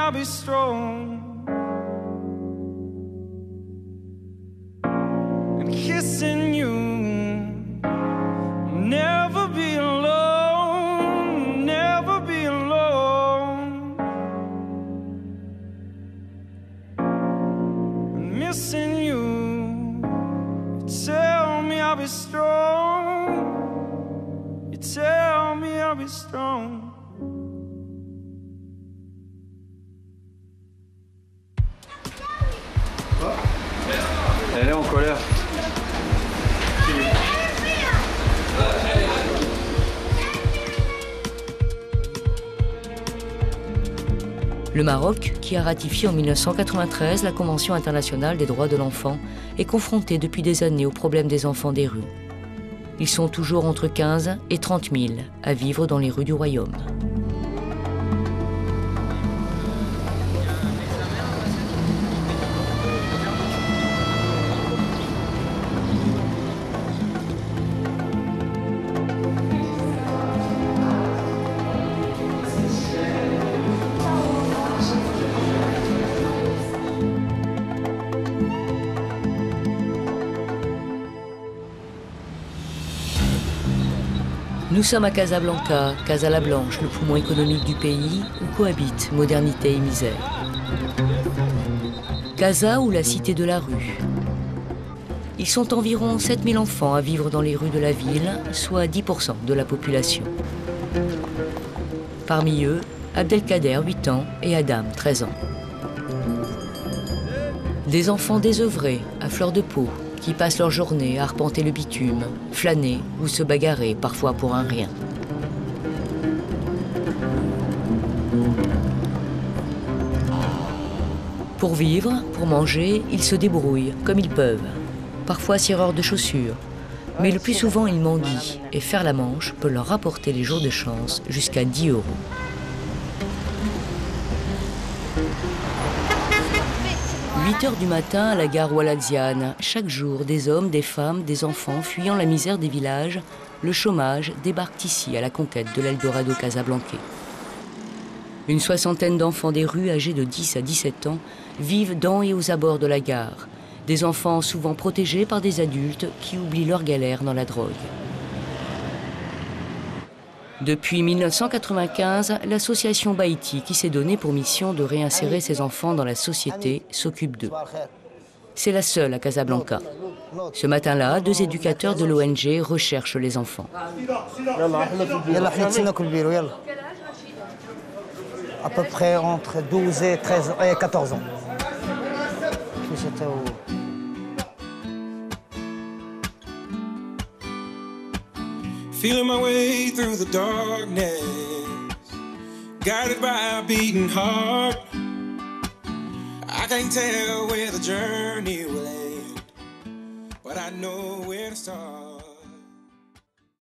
I'll be strong. And kissing you, never be alone, never be alone. And missing you, you tell me I'll be strong. You tell me I'll be strong. Elle est en colère. Le Maroc, qui a ratifié en 1993 la Convention internationale des droits de l'enfant, est confronté depuis des années aux problèmes des enfants des rues. Ils sont toujours entre 15 et 30 000 à vivre dans les rues du royaume. Nous sommes à Casablanca, Casa la Blanche, le poumon économique du pays, où cohabitent modernité et misère. Casa ou la cité de la rue. Ils sont environ 7000 enfants à vivre dans les rues de la ville, soit 10% de la population. Parmi eux, Abdelkader, 8 ans, et Adam, 13 ans. Des enfants désœuvrés, à fleur de peau, qui passent leur journée à arpenter le bitume, flâner ou se bagarrer, parfois pour un rien. Pour vivre, pour manger, ils se débrouillent comme ils peuvent. Parfois cireurs de chaussures, mais le plus souvent ils mendient, et faire la manche peut leur rapporter les jours de chance jusqu'à 10 €. 8 heures du matin à la gare Oualadziane, chaque jour, des hommes, des femmes, des enfants fuyant la misère des villages, le chômage, débarquent ici à la conquête de l'Eldorado casablancais. Une soixantaine d'enfants des rues âgés de 10 à 17 ans vivent dans et aux abords de la gare. Des enfants souvent protégés par des adultes qui oublient leur galère dans la drogue. Depuis 1995, l'association Baïti, qui s'est donnée pour mission de réinsérer ces enfants dans la société, s'occupe d'eux. C'est la seule à Casablanca. Ce matin-là, 2 éducateurs de l'ONG recherchent les enfants. À peu près entre 12 et 13 et 14 ans. Feeling my way through the darkness, guided by a beating heart. I can't tell where the journey will end, but I know where to start.